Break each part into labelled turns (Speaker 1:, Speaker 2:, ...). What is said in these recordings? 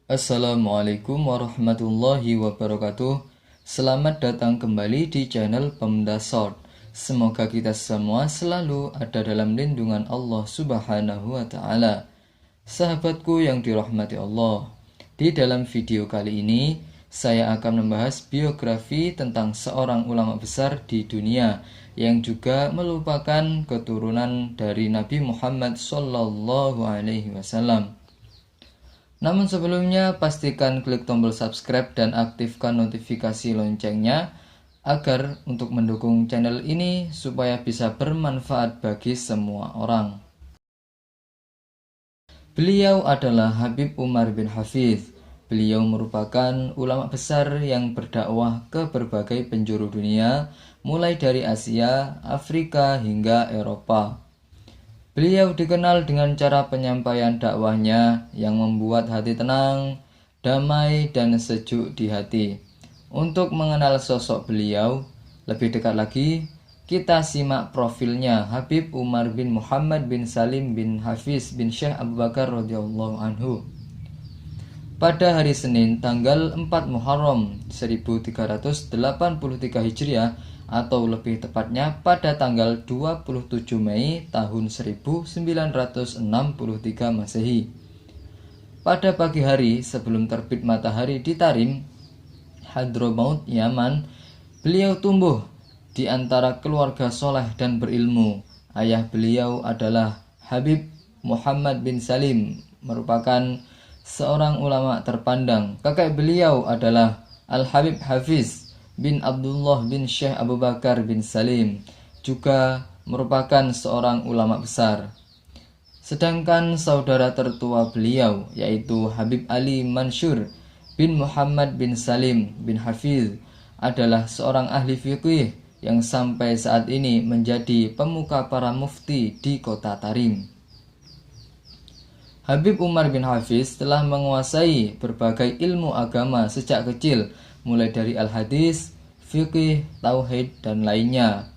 Speaker 1: Assalamualaikum warahmatullahi wabarakatuh. Selamat datang kembali di channel Pemuda Short. Semoga kita semua selalu ada dalam lindungan Allah Subhanahu wa taala. Sahabatku yang dirahmati Allah, di dalam video kali ini saya akan membahas biografi tentang seorang ulama besar di dunia yang juga merupakan keturunan dari Nabi Muhammad sallallahu alaihi wasallam. Namun sebelumnya pastikan klik tombol subscribe dan aktifkan notifikasi loncengnya agar untuk mendukung channel ini supaya bisa bermanfaat bagi semua orang. Beliau adalah Habib Umar bin Hafiz. Beliau merupakan ulama besar yang berdakwah ke berbagai penjuru dunia, mulai dari Asia, Afrika hingga Eropa. Beliau dikenal dengan cara penyampaian dakwahnya yang membuat hati tenang, damai, dan sejuk di hati. Untuk mengenal sosok beliau lebih dekat lagi, kita simak profilnya Habib Umar bin Muhammad bin Salim bin Hafiz bin Syekh Abu Bakar radhiyallahu anhu. Pada hari Senin tanggal 4 Muharram 1383 Hijriah atau lebih tepatnya pada tanggal 27 Mei tahun 1963 Masehi. Pada pagi hari sebelum terbit matahari di Tarim, Hadramaut, Yaman, beliau tumbuh di antara keluarga soleh dan berilmu. Ayah beliau adalah Habib Muhammad bin Salim, merupakan seorang ulama terpandang. Kakek beliau adalah Al-Habib Hafiz bin Abdullah bin Syekh Abu Bakar bin Salim, juga merupakan seorang ulama besar. Sedangkan saudara tertua beliau yaitu Habib Ali Mansur bin Muhammad bin Salim bin Hafiz adalah seorang ahli fikih yang sampai saat ini menjadi pemuka para mufti di kota Tarim. Habib Umar bin Hafiz telah menguasai berbagai ilmu agama sejak kecil, mulai dari al-hadis, fikih, tauhid, dan lainnya.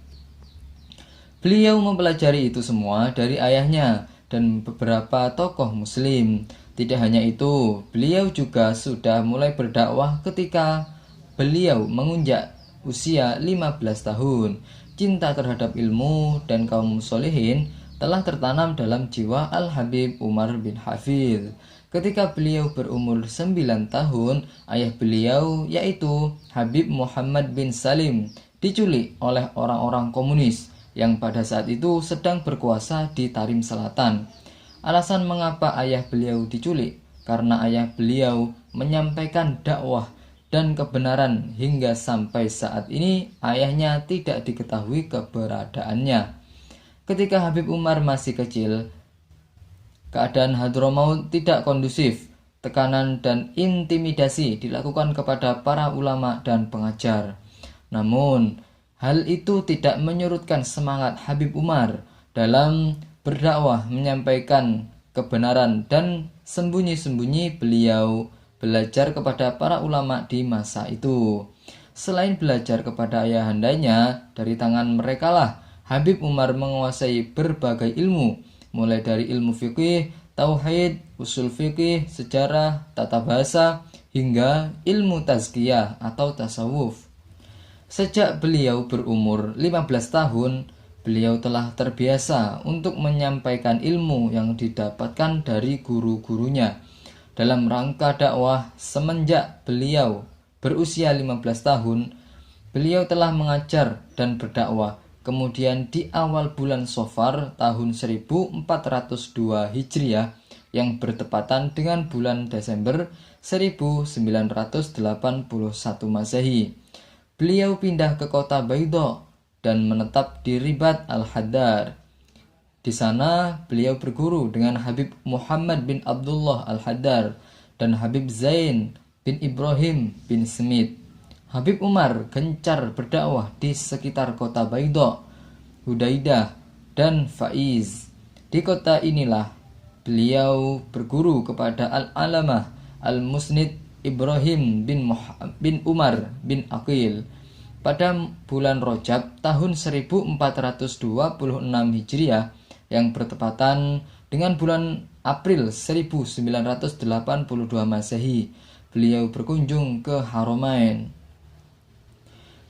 Speaker 1: Beliau mempelajari itu semua dari ayahnya dan beberapa tokoh muslim. Tidak hanya itu, beliau juga sudah mulai berdakwah ketika beliau menginjak usia 15 tahun. Cinta terhadap ilmu dan kaum solehin telah tertanam dalam jiwa Al-Habib Umar bin Hafiz. Ketika beliau berumur 9 tahun, ayah beliau yaitu Habib Muhammad bin Salim diculik oleh orang-orang komunis yang pada saat itu sedang berkuasa di Tarim Selatan. Alasan mengapa ayah beliau diculik karena ayah beliau menyampaikan dakwah dan kebenaran hingga sampai saat ini ayahnya tidak diketahui keberadaannya. Ketika Habib Umar masih kecil, keadaan Hadramaut tidak kondusif. Tekanan dan intimidasi dilakukan kepada para ulama dan pengajar. Namun, hal itu tidak menyurutkan semangat Habib Umar dalam berdakwah menyampaikan kebenaran, dan sembunyi-sembunyi beliau belajar kepada para ulama di masa itu. Selain belajar kepada ayahandanya, dari tangan merekalah Habib Umar menguasai berbagai ilmu, mulai dari ilmu fikih, tauhid, usul fikih, sejarah, tata bahasa, hingga ilmu tazkiyah atau tasawuf. Sejak beliau berumur 15 tahun, beliau telah terbiasa untuk menyampaikan ilmu yang didapatkan dari guru-gurunya. Dalam rangka dakwah, semenjak beliau berusia 15 tahun, beliau telah mengajar dan berdakwah. Kemudian di awal bulan Safar tahun 1402 Hijriah yang bertepatan dengan bulan Desember 1981 Masehi, beliau pindah ke kota Baidho dan menetap di Ribat Al-Haddar. Di sana beliau berguru dengan Habib Muhammad bin Abdullah Al-Haddar dan Habib Zain bin Ibrahim bin Smith. Habib Umar gencar berdakwah di sekitar kota Baidho, Hudaidah, dan Faiz. Di kota inilah beliau berguru kepada Al-Alamah Al-Musnid Ibrahim bin Umar bin Aqil. Pada bulan Rajab tahun 1426 Hijriah yang bertepatan dengan bulan April 1982 Masehi. Beliau berkunjung ke Haramain.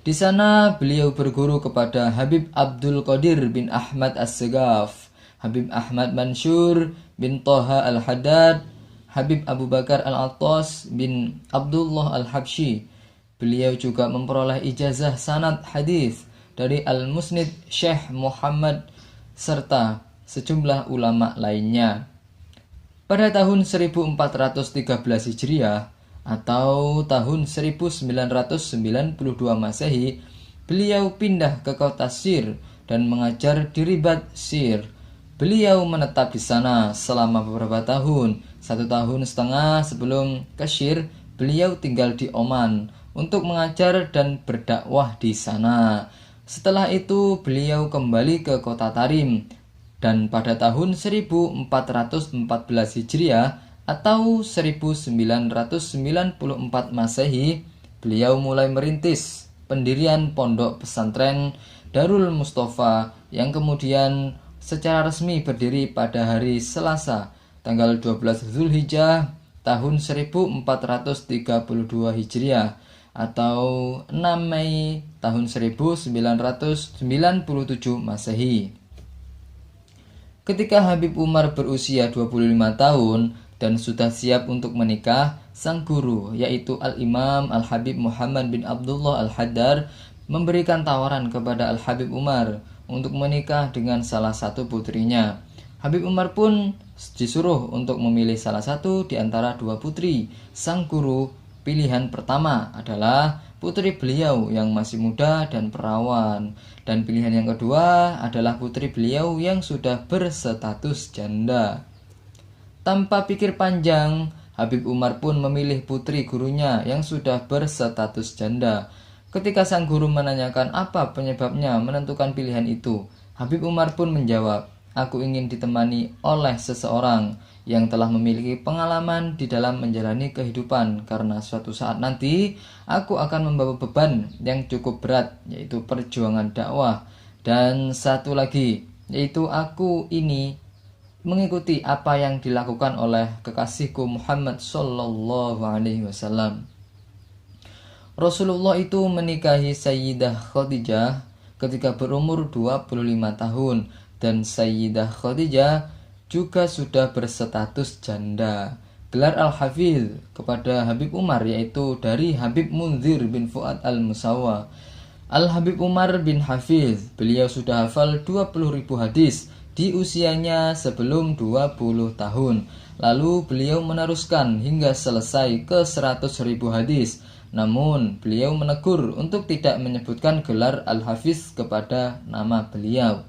Speaker 1: Di sana beliau berguru kepada Habib Abdul Qadir bin Ahmad As-Segaf, Habib Ahmad Mansur bin Toha Al-Haddad, Habib Abu Bakar Al-Attas bin Abdullah Al-Habsyi. Beliau juga memperoleh ijazah sanad hadis dari Al-Musnid Syekh Muhammad serta sejumlah ulama lainnya. Pada tahun 1413 Hijriah atau tahun 1992 Masehi, beliau pindah ke kota Sir dan mengajar di Ribat Sir. Beliau menetap di sana selama beberapa tahun. 1,5 tahun sebelum ke Sir, beliau tinggal di Oman untuk mengajar dan berdakwah di sana. Setelah itu beliau kembali ke kota Tarim, dan pada tahun 1414 Hijriah atau 1994 Masehi, beliau mulai merintis pendirian pondok pesantren Darul Mustafa yang kemudian secara resmi berdiri pada hari Selasa, tanggal 12 Zulhijjah tahun 1432 Hijriah atau 6 Mei tahun 1997 Masehi. Ketika Habib Umar berusia 25 tahun dan sudah siap untuk menikah, sang guru yaitu Al-Imam Al-Habib Muhammad bin Abdullah Al-Haddar memberikan tawaran kepada Al-Habib Umar untuk menikah dengan salah satu putrinya. Habib Umar pun disuruh untuk memilih salah satu di antara dua putri. Sang guru pilihan pertama adalah putri beliau yang masih muda dan perawan, dan pilihan yang kedua adalah putri beliau yang sudah berstatus janda. Tanpa pikir panjang, Habib Umar pun memilih putri gurunya yang sudah berstatus janda. Ketika sang guru menanyakan apa penyebabnya menentukan pilihan itu, Habib Umar pun menjawab, "Aku ingin ditemani oleh seseorang yang telah memiliki pengalaman di dalam menjalani kehidupan, karena suatu saat nanti aku akan membawa beban yang cukup berat, yaitu perjuangan dakwah. Dan satu lagi, yaitu aku ini mengikuti apa yang dilakukan oleh kekasihku Muhammad Sallallahu Alaihi Wasallam." Rasulullah itu menikahi Sayyidah Khadijah ketika berumur 25 tahun, dan Sayyidah Khadijah juga sudah berstatus janda. Gelar Al-Hafiz kepada Habib Umar yaitu dari Habib Munzir bin Fuad Al-Musawwa. Al-Habib Umar bin Hafiz, beliau sudah hafal 20.000 hadis di usianya sebelum 20 tahun. Lalu beliau meneruskan hingga selesai ke 100.000 hadis. Namun beliau menegur untuk tidak menyebutkan gelar Al-Hafiz kepada nama beliau.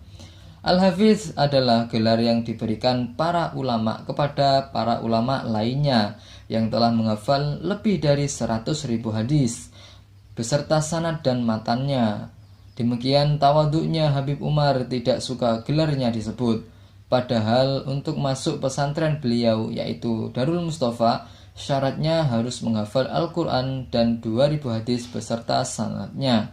Speaker 1: Al-Hafiz adalah gelar yang diberikan para ulama kepada para ulama lainnya yang telah menghafal lebih dari 100.000 hadis beserta sanad dan matannya. Demikian tawaduknya Habib Umar tidak suka gelarnya disebut. Padahal untuk masuk pesantren beliau yaitu Darul Mustafa, syaratnya harus menghafal Al-Quran dan 2.000 hadis beserta sanadnya.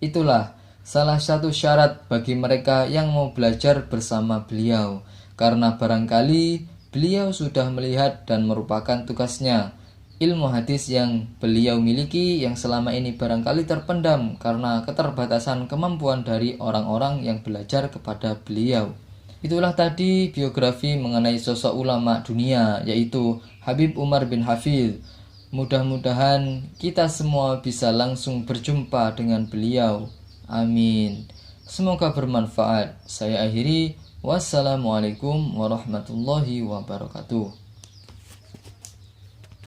Speaker 1: Itulah salah satu syarat bagi mereka yang mau belajar bersama beliau, karena barangkali beliau sudah melihat dan merupakan tugasnya. Ilmu hadis yang beliau miliki yang selama ini barangkali terpendam karena keterbatasan kemampuan dari orang-orang yang belajar kepada beliau. Itulah tadi biografi mengenai sosok ulama dunia yaitu Habib Umar bin Hafiz. Mudah-mudahan kita semua bisa langsung berjumpa dengan beliau. Amin. Semoga bermanfaat. Saya akhiri. Wassalamualaikum warahmatullahi wabarakatuh.